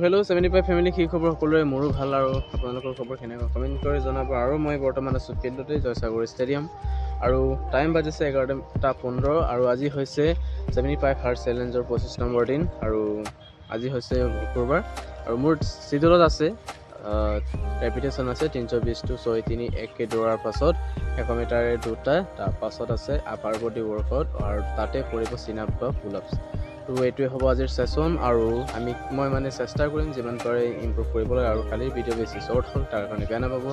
hello' 75 family কি খবৰ সকলোৰে মোৰো ভাল আৰু আপোনালোকৰ খবৰ কেনেকুৱা কমেণ্ট কৰি জনাব আৰু মই বৰ্তমান আছোঁ ফিল্ডতে জয়সাগৰ ষ্টেডিয়াম আৰু টাইম বাজিছে 11:15 আৰু আজি হৈছে 75 হাৰ্ট চেলেঞ্জৰ 25 নম্বৰ দিন আৰু আজি হৈছে শুক্ৰবাৰ আৰু মোৰ চিডিউলত আছে ৰেপিটেশ্যন আছে 320 to 631 দৌৰাৰ পাছত 100 মিটাৰে দুটা তাৰ পাছত আছে আপাৰ বডি ৱৰ্কআউট আৰু তাতে কৰিব চিন আপ বা পুল আপছ তো এইটোৱে হ'ব আজিৰ সেশন আৰু মই মানে চেষ্টা কৰিম যিমান পাৰে ইমপ্ৰুভ কৰিবলৈ আৰু কালিৰ ভিডিঅ' বেছি শ্বৰ্ট হ'ল তাৰ কাৰণে বেয়া নাপাব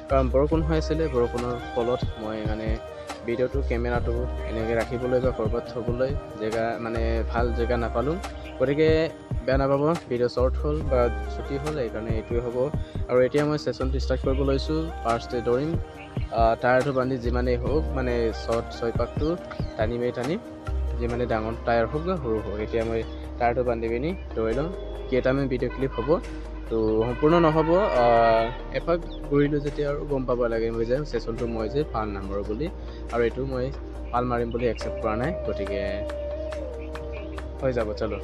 কাৰণ বৰষুণ হৈ আছিলে বৰষুণৰ ফলত মই মানে ভিডিঅ'টো কেমেৰাটো এনেকৈ ৰাখিবলৈ বা ক'ৰবাত থ'বলৈ জেগা মানে ভাল জেগা নাপালোঁ গতিকে বেয়া নাপাব ভিডিঅ' শ্বৰ্ট হ'ল বা ছুটি হ'ল এইকাৰণে এইটোৱে হ'ব আৰু এতিয়া মই সেশনটো ষ্টাৰ্ট কৰিব লৈছোঁ ফাৰ্ষ্টে দৌৰিম টায়াৰটো বান্ধি যিমানেই হওক মানে ছয় পাকটো টানি যিমানে ডাঙৰ টায়াৰ হওক বা সৰু হওক এতিয়া মই টায়াৰটো বান্ধি পিনি দৌৰি লওঁ কেইটামান ভিডিঅ' ক্লিপ হ'ব তো সম্পূৰ্ণ নহ'ব এপাক ঘূৰিলোঁ যেতিয়া আৰু গম পাব লাগে মই যে সেশনটো মই যে পাল নাম্বাৰ বুলি আৰু এইটো মই পাল মাৰিম বুলি একচেপ্ট কৰা নাই গতিকে হৈ যাব চলো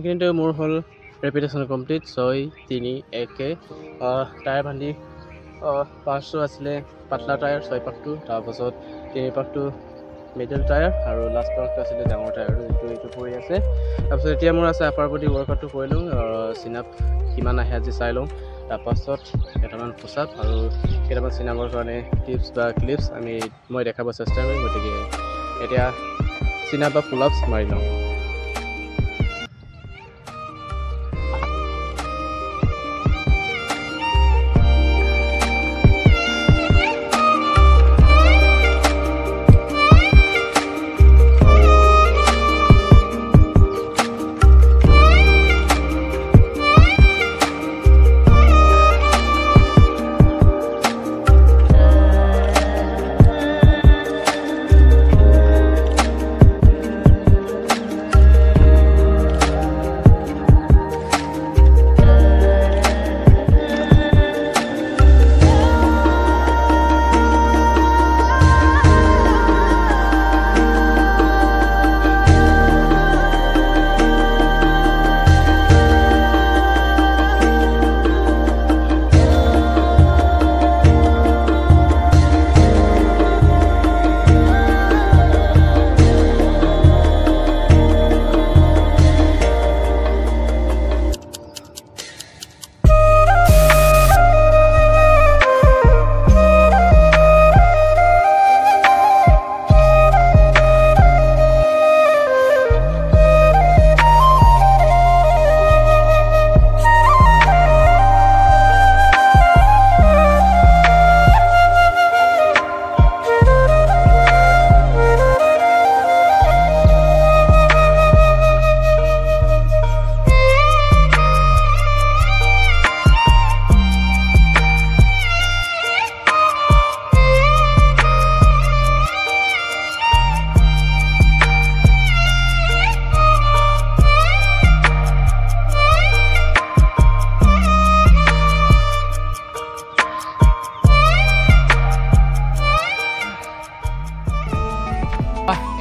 কিন্তু মোৰ হ'ল ৰেপিটেশ্যন কমপ্লিট 6-3-1 টায়াৰ বান্ধি পাঁচটো আছিলে পাতলা টায়াৰ 6 পাকটো তাৰপাছত 3 পাকটো মিডল টায়াৰ আৰু লাষ্ট পাকটো আছিলে ডাঙৰ টায়াৰটো এইটো কৰি আছে তাৰপাছত এতিয়া মোৰ আছে আপাৰ বডি ৱৰ্কআউটটো কৰি লওঁ চিনাপ কিমান আহে আজি চাই লওঁ তাৰপাছত কেইটামান পুচাপ আৰু কেইটামান চিনাপৰ কাৰণে টিপছ বা ক্লিপছ মই দেখাব চেষ্টা কৰিম গতিকে এতিয়া চিনাপ বা পুল আপছ মাৰি লওঁ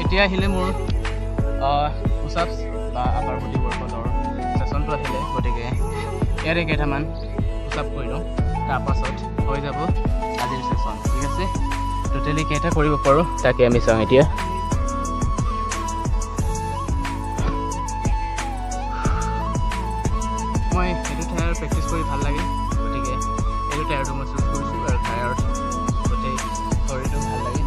এতিয়া আহিলে মোৰ পুচাপছ বা আপাৰ বডি ৱৰ্কআউটৰ সেশনটো আহিলে গতিকে ইয়াৰে কেইটামান পুচাপ কৰি লওঁ তাৰপাছত হৈ যাব আজিৰ সেশন ঠিক আছে টোটেলি কেইটা কৰিব পাৰোঁ তাকে আমি চাওঁ এতিয়া মই এইটো টায়াৰ প্ৰেক্টিছ কৰি ভাল লাগে গতিকে এইটো টায়াৰটো মই চুজ কৰিছোঁ আৰু টায়াৰত গোটেই শৰীৰটো ভাল লাগে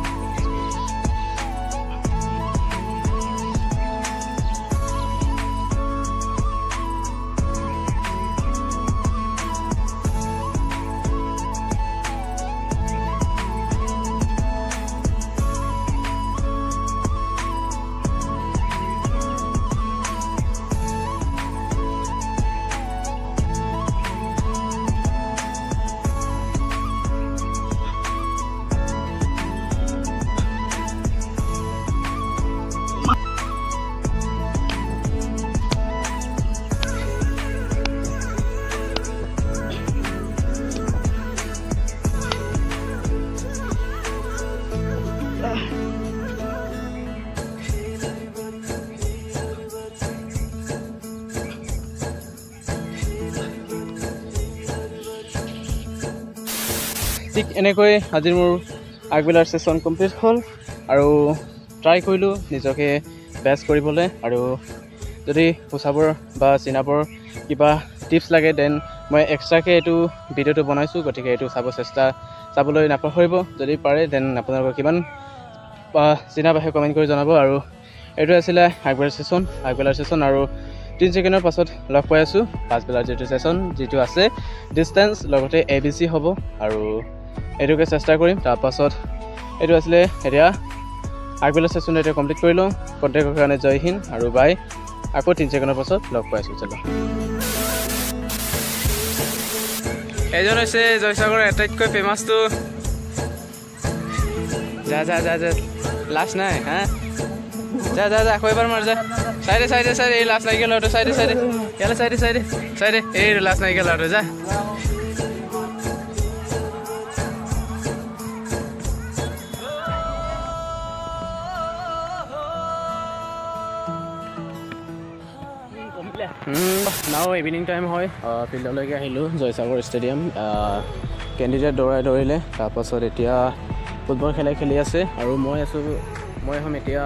ঠিক এনেকৈ আজি মোৰ আগবেলাৰ ছেশ্যন কমপ্লিট হ'ল আৰু ট্ৰাই কৰিলোঁ নিজকে বেষ্ট কৰিবলৈ আৰু যদি পোচাবৰ বা চিনাবৰ কিবা টিপছ লাগে দেন মই এক্সট্ৰাকৈ এইটো ভিডিঅ'টো বনাইছোঁ গতিকে এইটো চাবলৈ নাপাহৰিব যদি পাৰে দেন আপোনালোকৰ কিমান চিনাবাহে কমেণ্ট কৰি জনাব আৰু এইটো আছিলে আগবেলাৰ ছেশ্যন আৰু 3 ছেকেণ্ডৰ পাছত লগ পাই আছোঁ পাছবেলাৰ যিটো ছেশ্যন যিটো আছে ডিষ্টেঞ্চ লগতে ABC হ'ব আৰু এইটোকে চেষ্টা কৰিম তাৰপাছত এইটো আছিলে এতিয়া আগবেলাৰ ছেশ্যনটো এতিয়া কমপ্লিট কৰি লওঁ কণ্টেক্টৰ কাৰণে জয় হিন্দ আৰু বাই আকৌ 3 ছেকেণ্ডৰ পাছত লগ পাই আছোঁ চলো এজন হৈছে জয়সাগৰৰ আটাইতকৈ ফেমাছটো যা লাষ্ট নাই হা যা আকৌ এবাৰ মাৰ যা চাইডে এই লাষ্ট নাইকিয়া ল'ৰাটো চাইডে ইয়ালে চাইডে এই লাষ্ট নাইকিয়া ল'ৰাটো যা নাও ইভিনিং টাইম হয় ফিল্ডলৈকে আহিলোঁ জয়সাগৰ ষ্টেডিয়াম কেণ্ডিডেট দৌৰিলে তাৰপাছত এতিয়া ফুটবল খেলি আছে আৰু মই হ'ম এতিয়া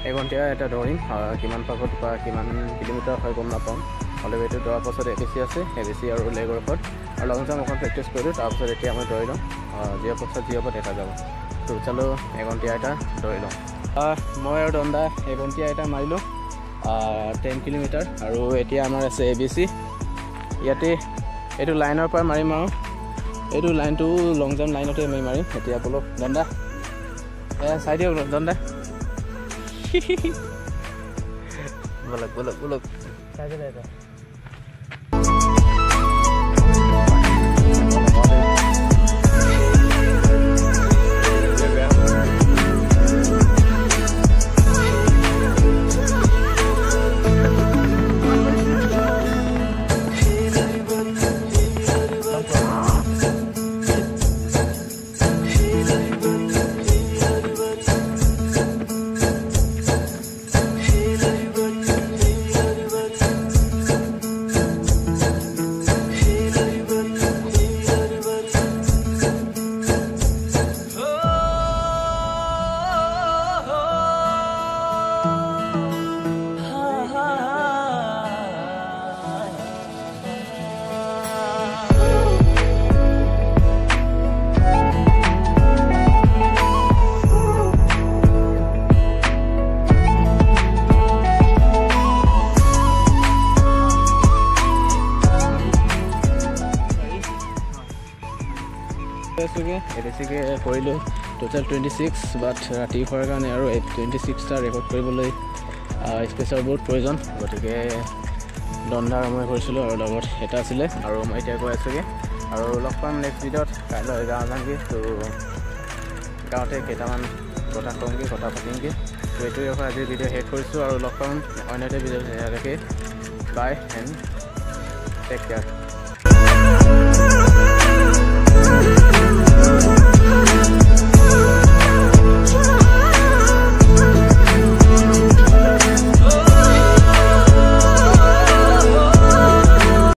এঘণ্টীয়া এটা দৌৰিম কিমান পাকত বা কিমান কিলোমিটাৰ হয় গম নাপাওঁ হ'লেও এইটো দৌৰাৰ পাছত ABC আছে ABC আৰু লেগৰ ওপৰত আৰু লং জাম্প অকণ প্ৰেক্টিছ কৰিলোঁ তাৰপাছত এতিয়া মই দৌৰি লওঁ যি হ'ব দেখা যাব তো চলো এঘণ্টীয়া এটা দৌৰি লওঁ মই আৰু দণ্ডা এঘণ্টীয়া এটা মাৰিলোঁ 10 কিলোমিটাৰ আৰু এতিয়া আমাৰ আছে ABC ইয়াতে এইটো লাইনৰ পৰা মাৰিম আৰু এইটো লাইনটো লং জাম্প লাইনতে আমি মাৰিম এতিয়া বলক দণ্ডা চাই দিয়ক দণ্ডা বলক চাই দিলে এটা বেছিকৈ কৰিলোঁ টোটেল 26 বাট ৰাতি হোৱাৰ কাৰণে আৰু 26টা ৰেকৰ্ড কৰিবলৈ স্পেচৰ বহুত প্ৰয়োজন গতিকে দণ্ডাৰ মই কৰিছিলোঁ আৰু লগত এটা আছিলে আৰু মই এতিয়া গৈ আছোঁগৈ আৰু লগ পাম নেক্সট ভিডিঅ'ত কাইলৈ গাঁও যামগৈ তো গাঁৱতে কেইটামান কথা কমগৈ কথা পাতিমগৈ তো এইটোৱে আজিৰ ভিডিঅ' শেষ কৰিছোঁ আৰু লগ পাম অন্য এটা ভিডিঅ'ত সেয়ালৈকে বাই এণ্ড টেক কেয়াৰ